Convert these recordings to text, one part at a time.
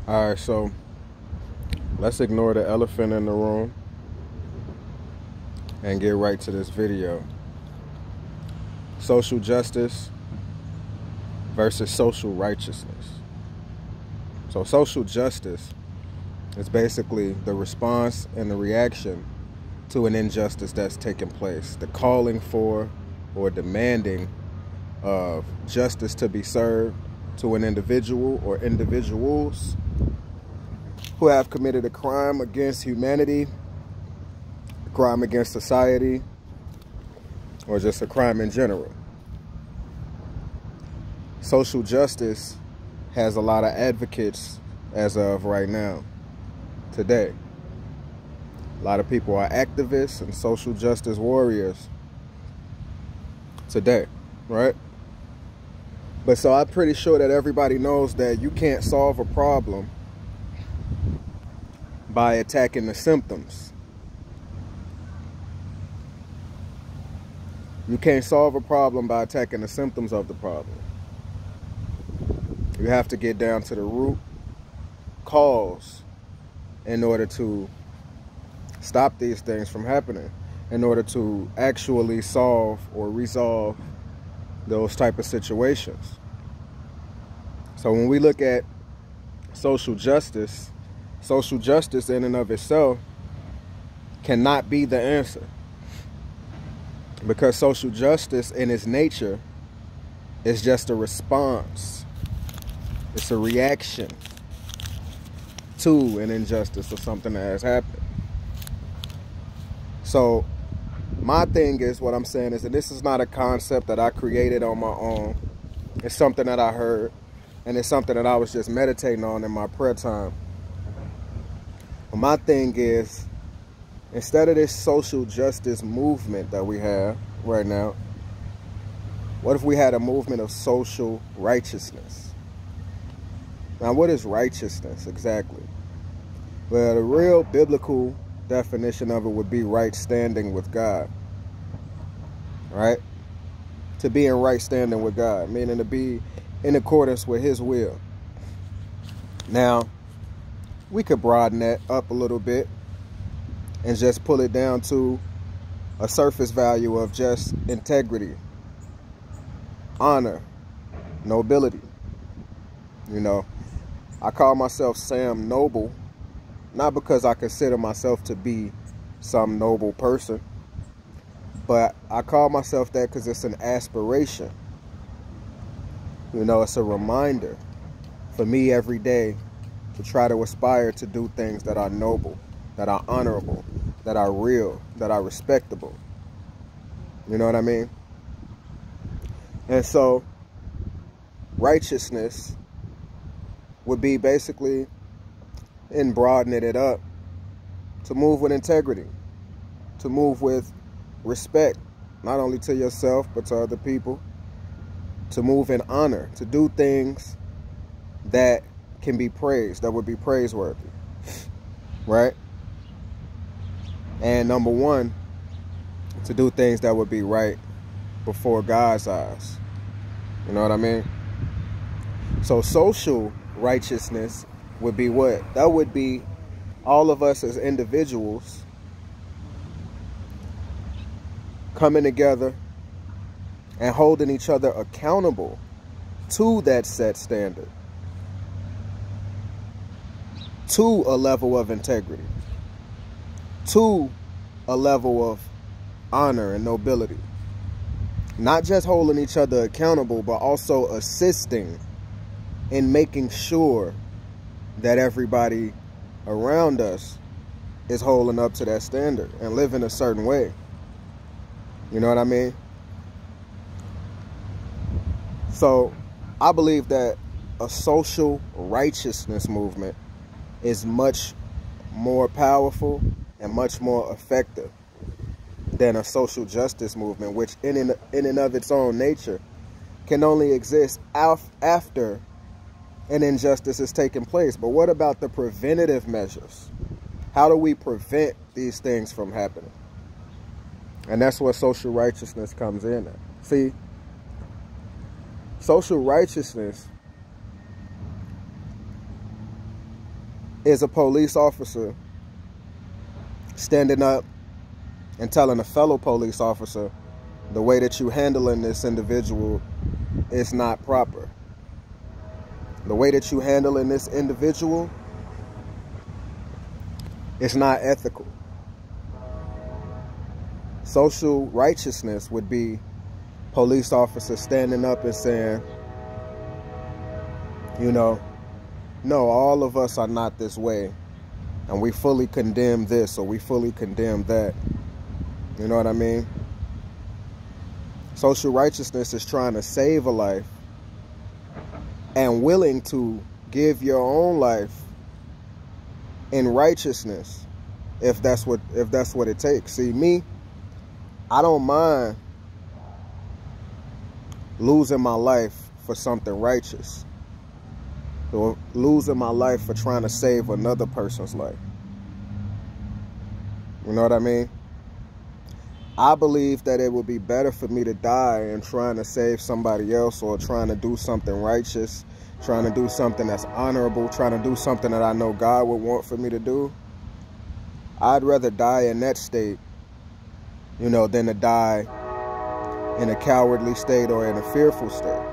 All right, so let's ignore the elephant in the room and get right to this video. Social justice versus social righteousness. So social justice is basically the response and the reaction to an injustice that's taken place. The calling for or demanding of justice to be served to an individual or individuals who have committed a crime against humanity, a crime against society, or just a crime in general. Social justice has a lot of advocates as of right now, today. A lot of people are activists and social justice warriors today, right? But so I'm pretty sure that everybody knows that you can't solve a problem by attacking the symptoms. You can't solve a problem by attacking the symptoms of the problem. You have to get down to the root cause in order to stop these things from happening, in order to actually solve or resolve those type of situations. So when we look at social justice in and of itself cannot be the answer, because social justice in its nature is just a response. It's a reaction to an injustice or something that has happened. So my thing is, what I'm saying is that this is not a concept that I created on my own. It's something that I heard, and it's something that I was just meditating on in my prayer time. But my thing is, instead of this social justice movement that we have right now, what if we had a movement of social righteousness? Now, what is righteousness exactly? Well, the real biblical definition of it would be right standing with God, right? To be in right standing with God, meaning to be in accordance with His will. Now, we could broaden that up a little bit and just pull it down to a surface value of just integrity, honor, nobility. You know, I call myself Sam Noble, not because I consider myself to be some noble person, but I call myself that because it's an aspiration. You know, it's a reminder for me every day to try to aspire to do things that are noble, that are honorable, that are real, that are respectable. You know what I mean? And so righteousness would be basically, in broadening it up, to move with integrity, to move with respect, not only to yourself, but to other people, to move in honor, to do things that can be praised, that would be praiseworthy, right? And number one, to do things that would be right before God's eyes. You know what I mean? So social righteousness would be what? That would be all of us as individuals coming together and holding each other accountable to that set standard, to a level of integrity, to a level of honor and nobility. Not just holding each other accountable, but also assisting in making sure that everybody around us is holding up to that standard and living a certain way. You know what I mean? So I believe that a social righteousness movement is much more powerful and much more effective than a social justice movement, which in and of its own nature can only exist after an injustice is taking place. But what about the preventative measures? How do we prevent these things from happening? And that's where social righteousness comes in at. See, social righteousness is a police officer standing up and telling a fellow police officer, the way that you handling this individual is not proper. The way that you handling this individual is not ethical. Social righteousness would be police officers standing up and saying, you know, no, all of us are not this way, and we fully condemn this or we fully condemn that. You know what I mean? Social righteousness is trying to save a life and willing to give your own life in righteousness if that's what it takes. See, me, I don't mind losing my life for something righteous, or losing my life for trying to save another person's life. You know what I mean? I believe that it would be better for me to die in trying to save somebody else, or trying to do something righteous, trying to do something that's honorable, trying to do something that I know God would want for me to do. I'd rather die in that state, you know, than to die in a cowardly state or in a fearful state.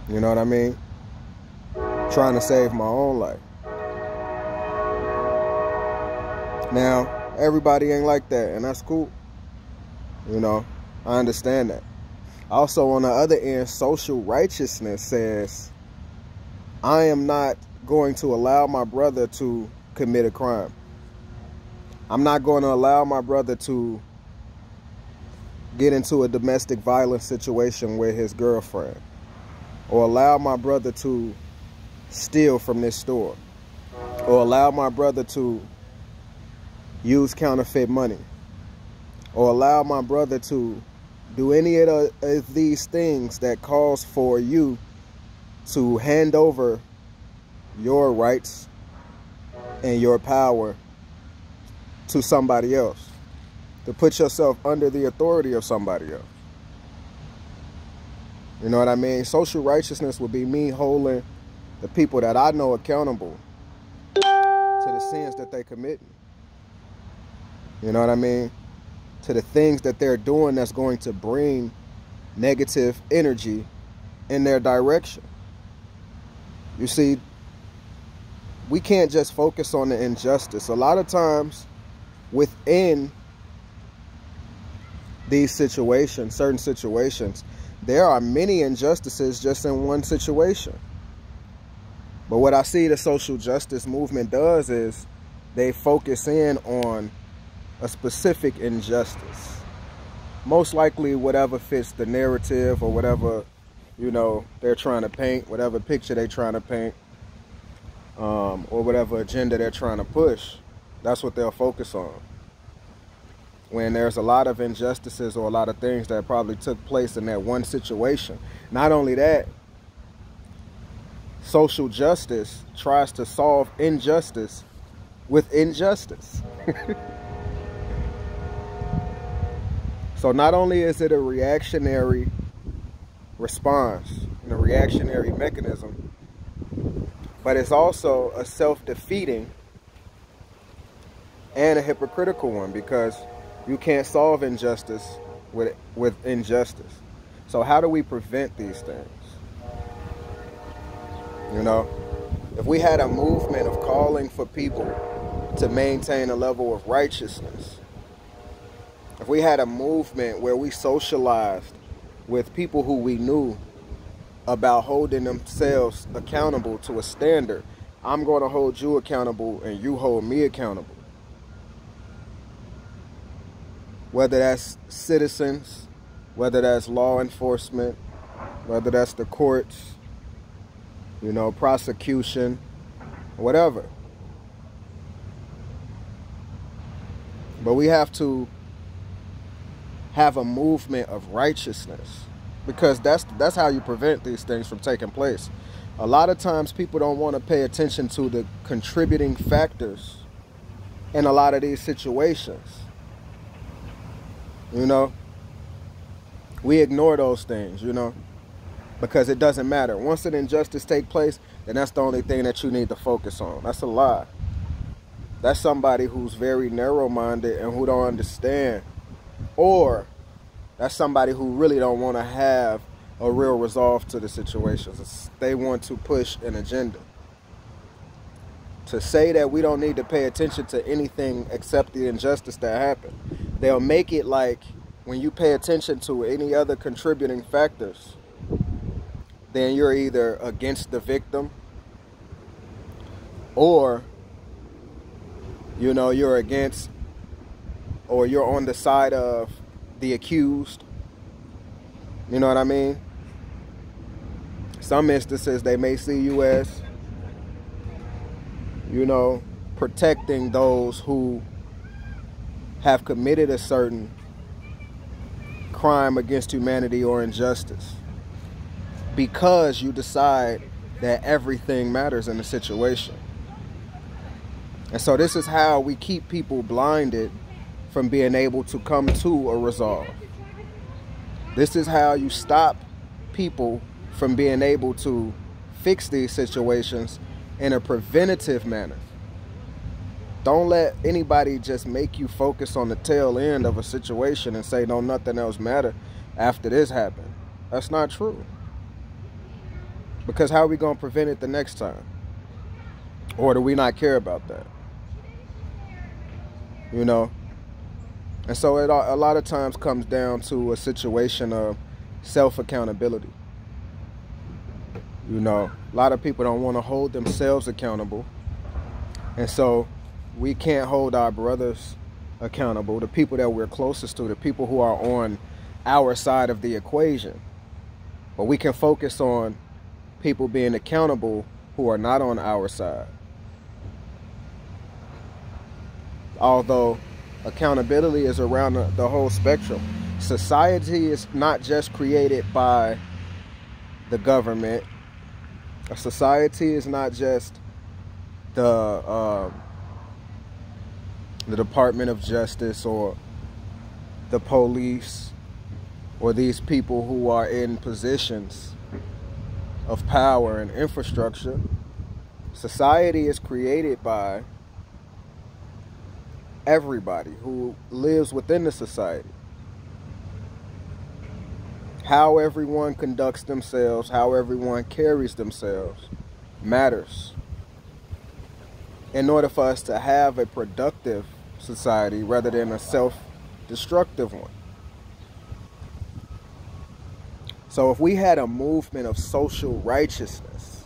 You know what I mean? Trying to save my own life. Now, everybody ain't like that, and that's cool. You know, I understand that. Also, on the other end, social righteousness says, I am not going to allow my brother to commit a crime. I'm not going to allow my brother to get into a domestic violence situation with his girlfriend, or allow my brother to steal from this store, or allow my brother to use counterfeit money, or allow my brother to do any of these things that calls for you to hand over your rights and your power to somebody else, to put yourself under the authority of somebody else. You know what I mean? Social righteousness would be me holding the people that I know accountable to the sins that they commit. You know what I mean? To the things that they're doing that's going to bring negative energy in their direction. You see, we can't just focus on the injustice. A lot of times within these situations, certain situations, there are many injustices just in one situation. But what I see the social justice movement does is they focus in on a specific injustice. Most likely whatever fits the narrative, or whatever, you know, they're trying to paint, whatever picture they're trying to paint, or whatever agenda they're trying to push, that's what they'll focus on. When there's a lot of injustices or a lot of things that probably took place in that one situation. Not only that, social justice tries to solve injustice with injustice. So not only is it a reactionary response and a reactionary mechanism, but it's also a self-defeating and a hypocritical one, because you can't solve injustice with injustice. So how do we prevent these things? You know, if we had a movement of calling for people to maintain a level of righteousness, if we had a movement where we socialized with people who we knew about holding themselves accountable to a standard, I'm going to hold you accountable and you hold me accountable. Whether that's citizens, whether that's law enforcement, whether that's the courts, you know, prosecution, whatever. But we have to have a movement of righteousness, because that's how you prevent these things from taking place. A lot of times people don't want to pay attention to the contributing factors in a lot of these situations. You know, we ignore those things, you know, because it doesn't matter. Once an injustice takes place, then that's the only thing that you need to focus on. That's a lie. That's somebody who's very narrow-minded and who don't understand. Or that's somebody who really don't want to have a real resolve to the situations. They want to push an agenda. To say that we don't need to pay attention to anything except the injustice that happened. They'll make it like when you pay attention to any other contributing factors, then you're either against the victim or, you know, you're against or you're on the side of the accused. You know what I mean? Some instances they may see you as, you know, protecting those who have committed a certain crime against humanity or injustice, because you decide that everything matters in the situation. And so this is how we keep people blinded from being able to come to a resolve. This is how you stop people from being able to fix these situations in a preventative manner. Don't let anybody just make you focus on the tail end of a situation and say, no, nothing else matter after this happened. That's not true. Because how are we going to prevent it the next time? Or do we not care about that? You know? And so it a lot of times comes down to a situation of self-accountability. You know, a lot of people don't want to hold themselves accountable. And so we can't hold our brothers accountable, the people that we're closest to, the people who are on our side of the equation. But we can focus on people being accountable who are not on our side. Although accountability is around the whole spectrum. Society is not just created by the government. A society is not just the Department of Justice or the police or these people who are in positions of power and infrastructure. Society is created by everybody who lives within the society. How everyone conducts themselves, how everyone carries themselves matters in order for us to have a productive society rather than a self-destructive one. So if we had a movement of social righteousness,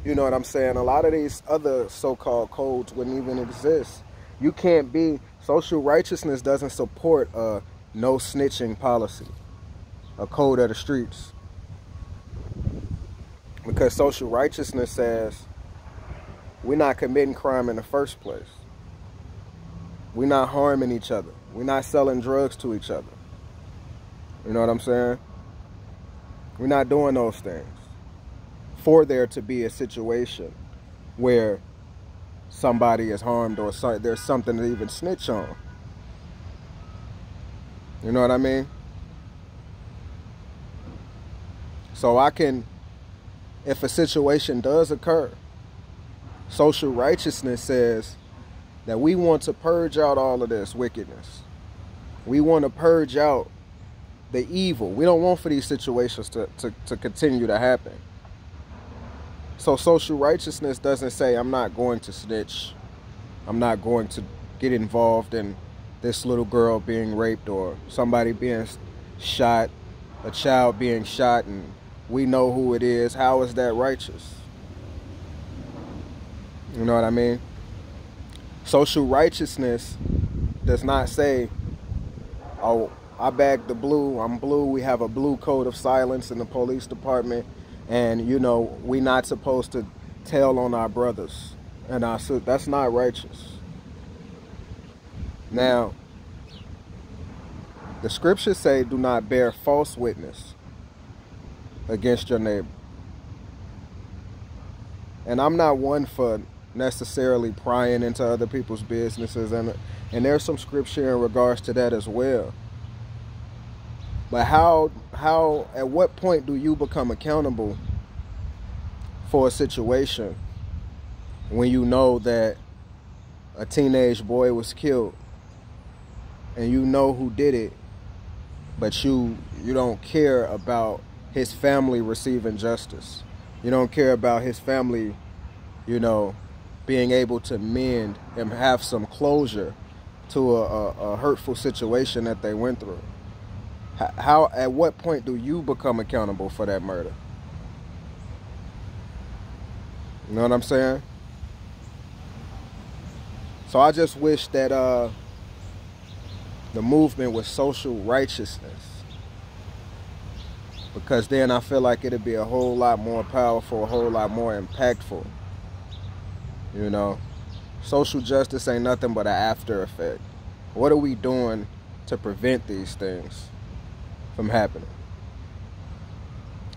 you know what I'm saying, a lot of these other so-called codes wouldn't even exist. You can't be, social righteousness doesn't support a no snitching policy, a code of the streets. Because social righteousness says we're not committing crime in the first place. We're not harming each other. We're not selling drugs to each other. You know what I'm saying? We're not doing those things for there to be a situation where somebody is harmed or there's something to even snitch on. You know what I mean? So I can, if a situation does occur, social righteousness says that we want to purge out all of this wickedness. We want to purge out the evil. We don't want for these situations to continue to happen. So social righteousness doesn't say, I'm not going to snitch. I'm not going to get involved in this little girl being raped or somebody being shot, a child being shot, and we know who it is. How is that righteous? You know what I mean? Social righteousness does not say, oh, I bagged the blue, I'm blue, we have a blue code of silence in the police department, and, you know, we're not supposed to tell on our brothers. And that's not righteous. Now, the scriptures say, do not bear false witness against your neighbor. And I'm not one for necessarily prying into other people's businesses, and there's some scripture in regards to that as well. But at what point do you become accountable for a situation when you know that a teenage boy was killed and you know who did it, but you don't care about his family receiving justice? You don't care about his family, being able to mend and have some closure to a hurtful situation that they went through. At what point do you become accountable for that murder? You know what I'm saying? So I just wish that the movement was social righteousness, because then I feel like it'd be a whole lot more powerful, a whole lot more impactful. Social justice ain't nothing but an after effect. What are we doing to prevent these things from happening,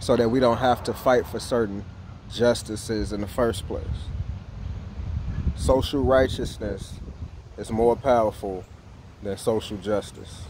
so that we don't have to fight for certain justices in the first place? Social righteousness is more powerful than social justice.